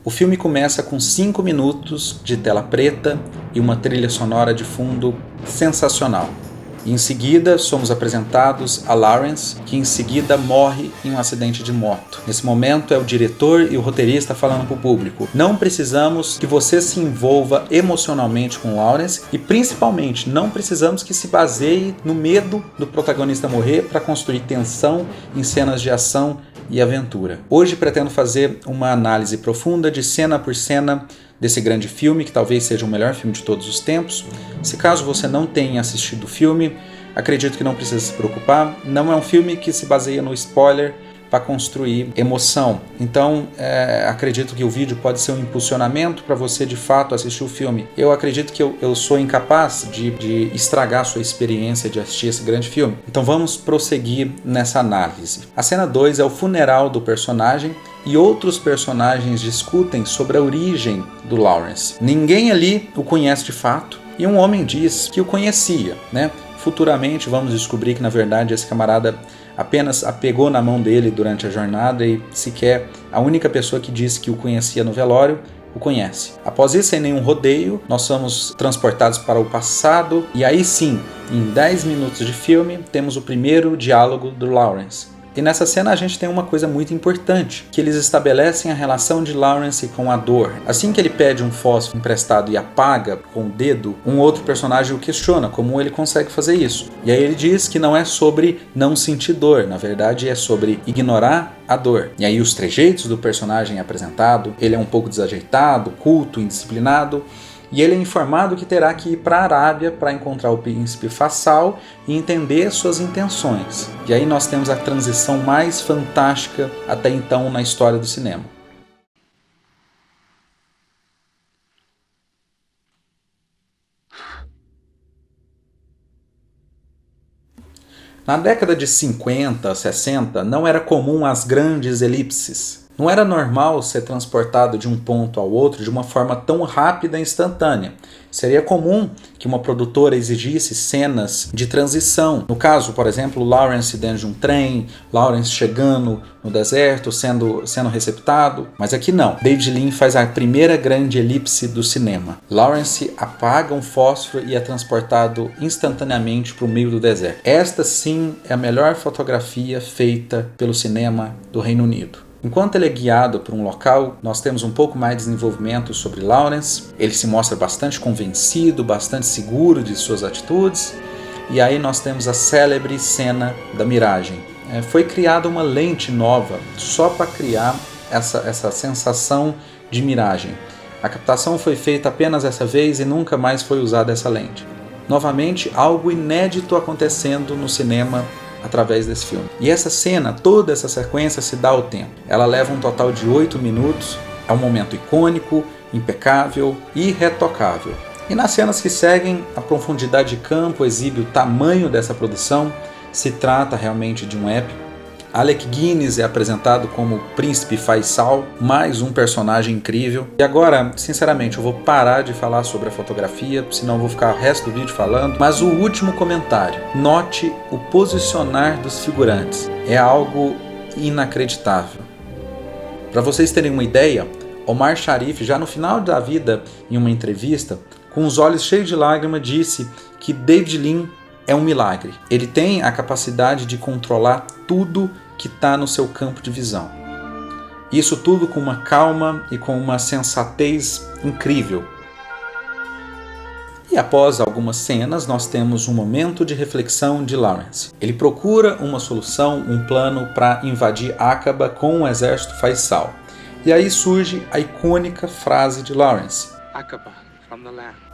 O filme começa com 5 minutos de tela preta e uma trilha sonora de fundo sensacional. E em seguida, somos apresentados a Lawrence, que em seguida morre em um acidente de moto. Nesse momento, é o diretor e o roteirista falando para o público: não precisamos que você se envolva emocionalmente com Lawrence e, principalmente, não precisamos que se baseie no medo do protagonista morrer para construir tensão em cenas de ação e aventura. Hoje pretendo fazer uma análise profunda de cena por cena desse grande filme, que talvez seja o melhor filme de todos os tempos. Se caso você não tenha assistido o filme, acredito que não precisa se preocupar. Não é um filme que se baseia no spoiler para construir emoção. Então, acredito que o vídeo pode ser um impulsionamento para você de fato assistir o filme. Eu acredito que eu sou incapaz de estragar a sua experiência de assistir esse grande filme. Então vamos prosseguir nessa análise. A cena 2 é o funeral do personagem e outros personagens discutem sobre a origem do Lawrence. Ninguém ali o conhece de fato e um homem diz que o conhecia, né? Futuramente vamos descobrir que na verdade esse camarada apenas a pegou na mão dele durante a jornada e sequer a única pessoa que disse que o conhecia no velório o conhece. Após isso, sem nenhum rodeio, nós somos transportados para o passado e aí sim, em 10 minutos de filme, temos o primeiro diálogo do Lawrence. E nessa cena a gente tem uma coisa muito importante, que eles estabelecem a relação de Lawrence com a dor. Assim que ele pede um fósforo emprestado e apaga com o dedo, um outro personagem o questiona como ele consegue fazer isso. E aí ele diz que não é sobre não sentir dor, na verdade é sobre ignorar a dor. E aí os trejeitos do personagem é apresentado, ele é um pouco desajeitado, culto, indisciplinado, e ele é informado que terá que ir para a Arábia para encontrar o príncipe Faisal e entender suas intenções. E aí nós temos a transição mais fantástica até então na história do cinema. Na década de 50, 60, não era comum as grandes elipses. Não era normal ser transportado de um ponto ao outro de uma forma tão rápida e instantânea. Seria comum que uma produtora exigisse cenas de transição. No caso, por exemplo, Lawrence dentro de um trem, Lawrence chegando no deserto, sendo receptado. Mas aqui não. David Lean faz a primeira grande elipse do cinema. Lawrence apaga um fósforo e é transportado instantaneamente para o meio do deserto. Esta sim é a melhor fotografia feita pelo cinema do Reino Unido. Enquanto ele é guiado por um local, nós temos um pouco mais de desenvolvimento sobre Lawrence. Ele se mostra bastante convencido, bastante seguro de suas atitudes. E aí nós temos a célebre cena da miragem. Foi criada uma lente nova só para criar essa sensação de miragem. A captação foi feita apenas essa vez e nunca mais foi usada essa lente. Novamente, algo inédito acontecendo no cinema através desse filme. E essa cena, toda essa sequência se dá ao tempo. Ela leva um total de 8 minutos, é um momento icônico, impecável e irretocável. E nas cenas que seguem, a profundidade de campo exibe o tamanho dessa produção, se trata realmente de um épico. Alec Guinness é apresentado como o príncipe Faisal, mais um personagem incrível. E agora, sinceramente, eu vou parar de falar sobre a fotografia, senão eu vou ficar o resto do vídeo falando. Mas o último comentário, note o posicionar dos figurantes. É algo inacreditável. Para vocês terem uma ideia, Omar Sharif, já no final da vida, em uma entrevista, com os olhos cheios de lágrimas, disse que David Lean é um milagre. Ele tem a capacidade de controlar tudo que está no seu campo de visão. Isso tudo com uma calma e com uma sensatez incrível. E após algumas cenas, nós temos um momento de reflexão de Lawrence. Ele procura uma solução, um plano para invadir Aqaba com o exército Faisal. E aí surge a icônica frase de Lawrence. Aqaba.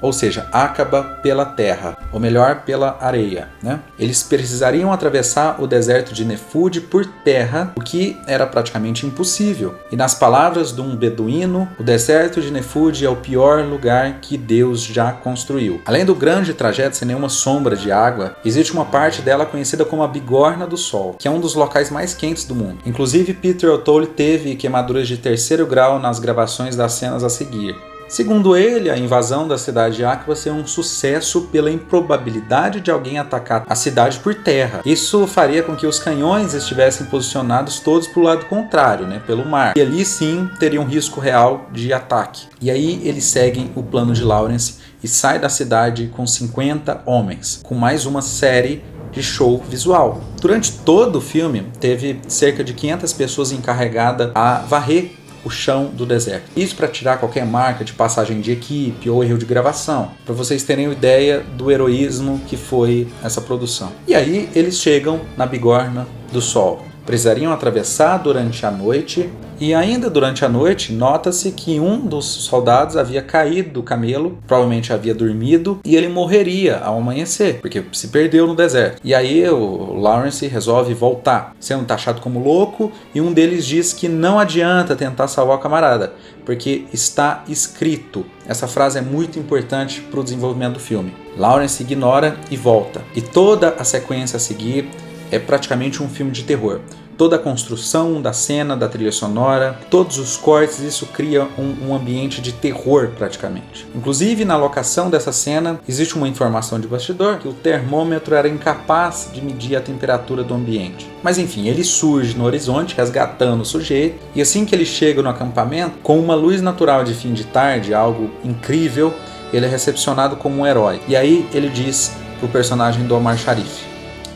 Ou seja, Aqaba pela terra, ou melhor, pela areia, né? Eles precisariam atravessar o deserto de Nefud por terra, o que era praticamente impossível. E nas palavras de um beduíno, o deserto de Nefud é o pior lugar que Deus já construiu. Além do grande trajeto sem nenhuma sombra de água, existe uma parte dela conhecida como a Bigorna do Sol, que é um dos locais mais quentes do mundo. Inclusive, Peter O'Toole teve queimaduras de 3º grau nas gravações das cenas a seguir. Segundo ele, a invasão da cidade de Aqaba seria um sucesso pela improbabilidade de alguém atacar a cidade por terra. Isso faria com que os canhões estivessem posicionados todos para o lado contrário, pelo mar. E ali sim teria um risco real de ataque. E aí eles seguem o plano de Lawrence e saem da cidade com 50 homens, com mais uma série de show visual. Durante todo o filme, teve cerca de 500 pessoas encarregadas a varrer o chão do deserto. Isso para tirar qualquer marca de passagem de equipe ou erro de gravação, para vocês terem ideia do heroísmo que foi essa produção. E aí eles chegam na Bigorna do Sol. Precisariam atravessar durante a noite, e ainda durante a noite nota-se que um dos soldados havia caído do camelo, provavelmente havia dormido, e ele morreria ao amanhecer, porque se perdeu no deserto. E aí o Lawrence resolve voltar, sendo taxado como louco, e um deles diz que não adianta tentar salvar o camarada, porque está escrito. Essa frase é muito importante para o desenvolvimento do filme. Lawrence ignora e volta. E toda a sequência a seguir é praticamente um filme de terror. Toda a construção da cena, da trilha sonora, todos os cortes, isso cria um ambiente de terror praticamente. Inclusive, na locação dessa cena, existe uma informação de bastidor que o termômetro era incapaz de medir a temperatura do ambiente. Mas enfim, ele surge no horizonte, resgatando o sujeito, e assim que ele chega no acampamento, com uma luz natural de fim de tarde, algo incrível, ele é recepcionado como um herói. E aí ele diz pro personagem do Omar Sharif: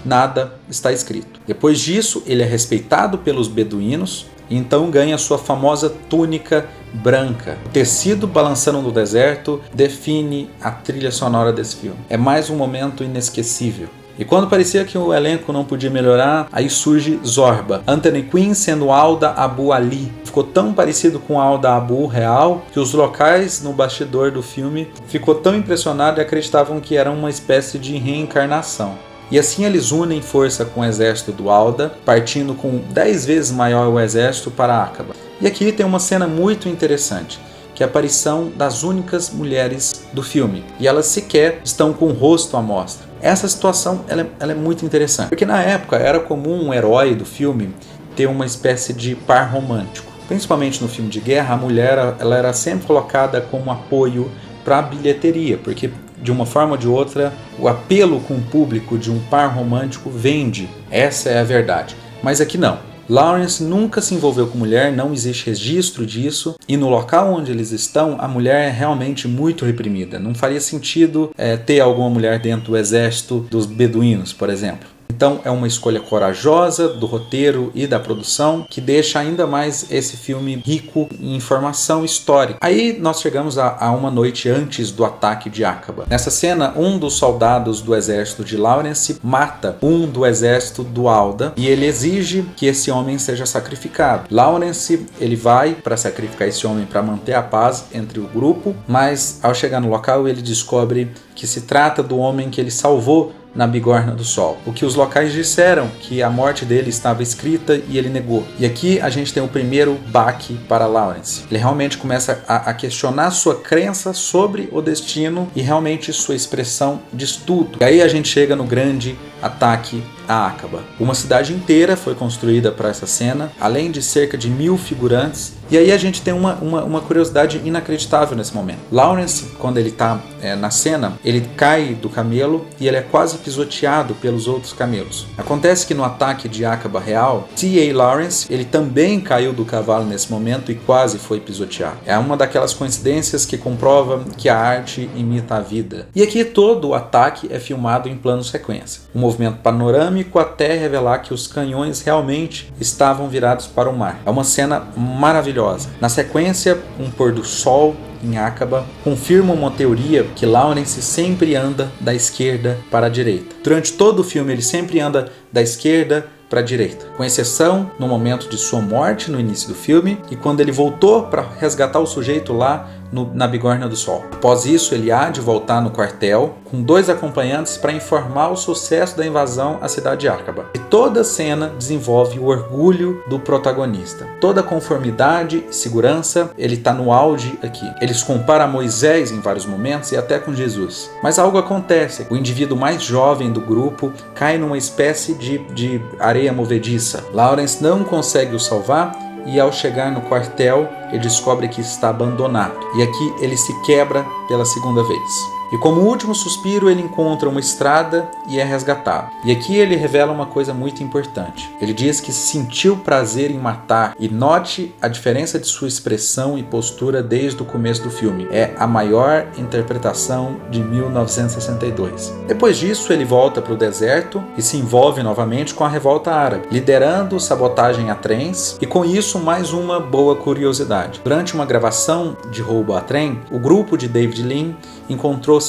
nada está escrito. Depois disso, ele é respeitado pelos beduínos e então ganha sua famosa túnica branca. O tecido balançando no deserto define a trilha sonora desse filme. É mais um momento inesquecível. E quando parecia que o elenco não podia melhorar, aí surge Zorba. Anthony Quinn sendo Alda Abu Ali. Ficou tão parecido com Alda Abu real que os locais no bastidor do filme ficou tão impressionados e acreditavam que era uma espécie de reencarnação. E assim eles unem força com o exército do Alda, partindo com 10 vezes maior o exército para Aqaba. E aqui tem uma cena muito interessante, que é a aparição das únicas mulheres do filme. E elas sequer estão com o rosto à mostra. Essa situação ela é muito interessante, porque na época era comum um herói do filme ter uma espécie de par romântico. Principalmente no filme de guerra, a mulher ela era sempre colocada como apoio para a bilheteria, porque de uma forma ou de outra, o apelo com o público de um par romântico vende. Essa é a verdade. Mas aqui não. Lawrence nunca se envolveu com mulher, não existe registro disso, e no local onde eles estão, a mulher é realmente muito reprimida. Não faria sentido ter alguma mulher dentro do exército dos beduínos, por exemplo. Então é uma escolha corajosa do roteiro e da produção que deixa ainda mais esse filme rico em informação histórica. Aí nós chegamos a uma noite antes do ataque de Aqaba. Nessa cena, um dos soldados do exército de Lawrence mata um do exército do Alda e ele exige que esse homem seja sacrificado. Lawrence ele vai para sacrificar esse homem para manter a paz entre o grupo, mas ao chegar no local ele descobre que se trata do homem que ele salvou na Bigorna do Sol. O que os locais disseram que a morte dele estava escrita e ele negou. E aqui a gente tem o primeiro baque para Lawrence. Ele realmente começa a questionar sua crença sobre o destino e realmente sua expressão diz tudo. E aí a gente chega no grande ataque a Aqaba. Uma cidade inteira foi construída para essa cena, além de cerca de 1000 figurantes. E aí a gente tem uma curiosidade inacreditável nesse momento. Lawrence, quando ele está na cena, ele cai do camelo e ele é quase pisoteado pelos outros camelos. Acontece que no ataque de Aqaba real, T.A. Lawrence, ele também caiu do cavalo nesse momento e quase foi pisoteado. É uma daquelas coincidências que comprova que a arte imita a vida. E aqui todo o ataque é filmado em plano sequência. Um movimento panorâmico até revelar que os canhões realmente estavam virados para o mar. É uma cena maravilhosa. Na sequência, um pôr do sol em Aqaba confirma uma teoria que Lawrence sempre anda da esquerda para a direita. Durante todo o filme ele sempre anda da esquerda para a direita, com exceção no momento de sua morte no início do filme e quando ele voltou para resgatar o sujeito lá na Bigorna do Sol. Após isso, ele há de voltar no quartel com 2 acompanhantes para informar o sucesso da invasão à cidade de Aqaba. E toda a cena desenvolve o orgulho do protagonista. Toda a conformidade e segurança, ele está no auge aqui. Ele se compara a Moisés em vários momentos e até com Jesus. Mas algo acontece. O indivíduo mais jovem do grupo cai numa espécie de areia movediça. Lawrence não consegue o salvar e ao chegar no quartel, ele descobre que está abandonado. E aqui ele se quebra pela segunda vez. E como último suspiro, ele encontra uma estrada e é resgatado. E aqui ele revela uma coisa muito importante. Ele diz que sentiu prazer em matar, e note a diferença de sua expressão e postura desde o começo do filme. É a maior interpretação de 1962. Depois disso, ele volta para o deserto e se envolve novamente com a revolta árabe, liderando sabotagem a trens, e com isso mais uma boa curiosidade. Durante uma gravação de roubo a trem, o grupo de David Lean encontrou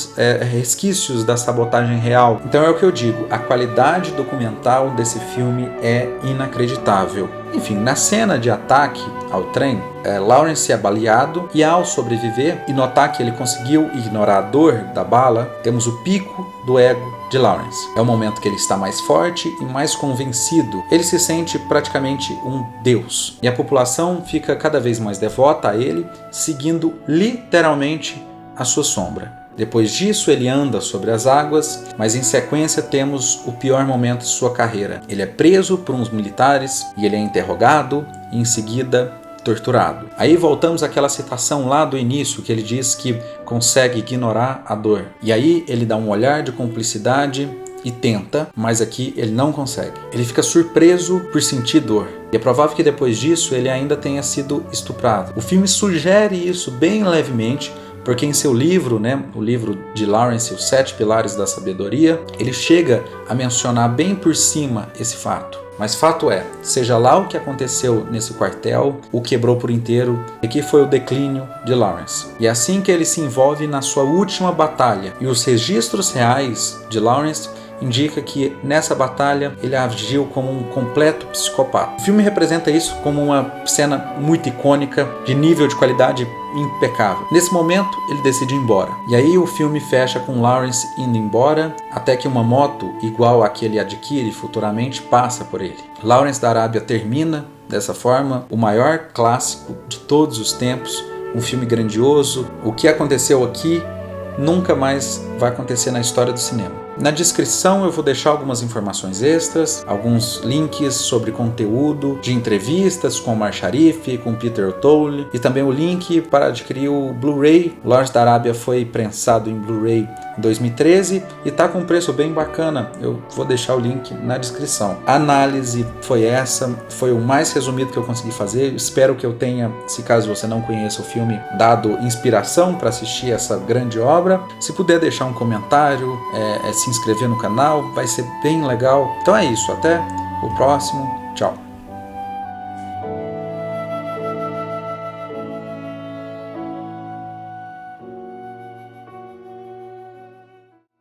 resquícios da sabotagem real. Então é o que eu digo, a qualidade documental desse filme é inacreditável. Enfim, na cena de ataque ao trem, Lawrence é baleado e ao sobreviver e notar que ele conseguiu ignorar a dor da bala, temos o pico do ego de Lawrence. É o momento que ele está mais forte e mais convencido. Ele se sente praticamente um deus. E a população fica cada vez mais devota a ele, seguindo literalmente a sua sombra. Depois disso, ele anda sobre as águas, mas em sequência temos o pior momento de sua carreira. Ele é preso por uns militares e ele é interrogado e em seguida torturado. Aí voltamos àquela citação lá do início que ele diz que consegue ignorar a dor. E aí ele dá um olhar de cumplicidade e tenta, mas aqui ele não consegue. Ele fica surpreso por sentir dor. E é provável que depois disso ele ainda tenha sido estuprado. O filme sugere isso bem levemente, porque em seu livro, o livro de Lawrence, Os 7 Pilares da Sabedoria, ele chega a mencionar bem por cima esse fato. Mas fato é, seja lá o que aconteceu nesse quartel, o quebrou por inteiro, e que foi o declínio de Lawrence. E é assim que ele se envolve na sua última batalha. E os registros reais de Lawrence indica que nessa batalha ele agiu como um completo psicopata. O filme representa isso como uma cena muito icônica, de nível de qualidade impecável. Nesse momento, ele decide ir embora. E aí o filme fecha com Lawrence indo embora, até que uma moto igual a que ele adquire futuramente passa por ele. Lawrence da Arábia termina dessa forma, o maior clássico de todos os tempos, um filme grandioso. O que aconteceu aqui nunca mais vai acontecer na história do cinema. Na descrição eu vou deixar algumas informações extras, alguns links sobre conteúdo de entrevistas com Omar Sharif, com Peter O'Toole e também o link para adquirir o Blu-ray. O Lawrence da Arábia foi prensado em Blu-ray em 2013 e está com um preço bem bacana. Eu vou deixar o link na descrição. A análise foi essa, foi o mais resumido que eu consegui fazer. Espero que eu tenha, se caso você não conheça o filme, dado inspiração para assistir essa grande obra. Se puder deixar um comentário, se inscrever no canal, vai ser bem legal. Então é isso, até o próximo, tchau!